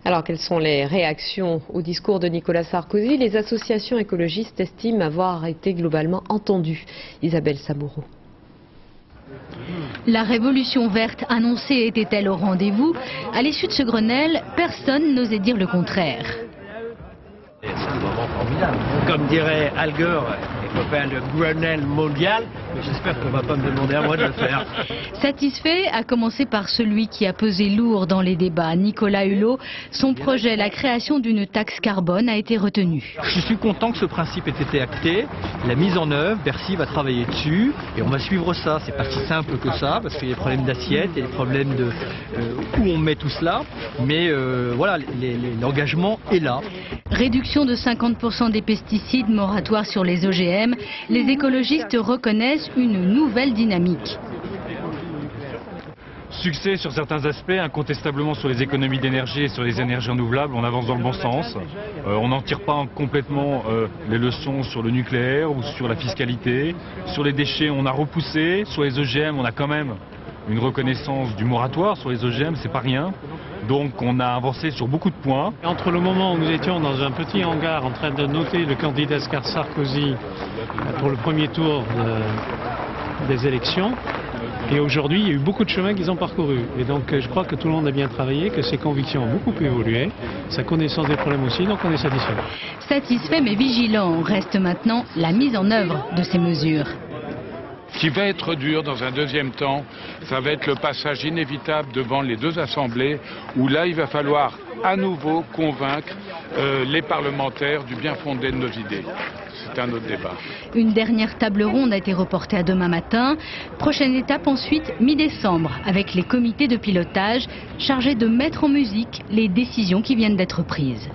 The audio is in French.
Alors, quelles sont les réactions au discours de Nicolas Sarkozy? Les associations écologistes estiment avoir été globalement entendues. Isabelle Saboureau. La révolution verte annoncée était-elle au rendez-vous? À l'issue de ce Grenelle, personne n'osait dire le contraire. C'est un moment formidable. Comme dirait Al Gore, il faut faire le Grenelle mondial, mais j'espère qu'on ne va pas me demander à moi de le faire. Satisfait, à commencer par celui qui a pesé lourd dans les débats, Nicolas Hulot, son projet, la création d'une taxe carbone, a été retenu. Je suis content que ce principe ait été acté, la mise en œuvre, Bercy va travailler dessus et on va suivre ça. C'est pas si simple que ça parce qu'il y a des problèmes d'assiette, il y a des problèmes de où on met tout cela, mais voilà, l'engagement est là. Réduction de 50% des pesticides, moratoire sur les OGM, les écologistes reconnaissent une nouvelle dynamique. Succès sur certains aspects, incontestablement sur les économies d'énergie et sur les énergies renouvelables, on avance dans le bon sens. On n'en tire pas complètement les leçons sur le nucléaire ou sur la fiscalité. Sur les déchets, on a repoussé. Sur les OGM, on a quand même une reconnaissance du moratoire sur les OGM, c'est pas rien. Donc on a avancé sur beaucoup de points. Entre le moment où nous étions dans un petit hangar en train de noter le candidat Sarkozy pour le premier tour des élections, et aujourd'hui, il y a eu beaucoup de chemins qu'ils ont parcouru. Et donc, je crois que tout le monde a bien travaillé, que ses convictions ont beaucoup évolué, sa connaissance des problèmes aussi, donc on est satisfait. Satisfait mais vigilant, reste maintenant la mise en œuvre de ces mesures. Ce qui va être dur dans un deuxième temps, ça va être le passage inévitable devant les deux assemblées, où là, il va falloir à nouveau convaincre les parlementaires du bien fondé de nos idées. C'est un autre débat. Une dernière table ronde a été reportée à demain matin. Prochaine étape ensuite, mi-décembre, avec les comités de pilotage chargés de mettre en musique les décisions qui viennent d'être prises.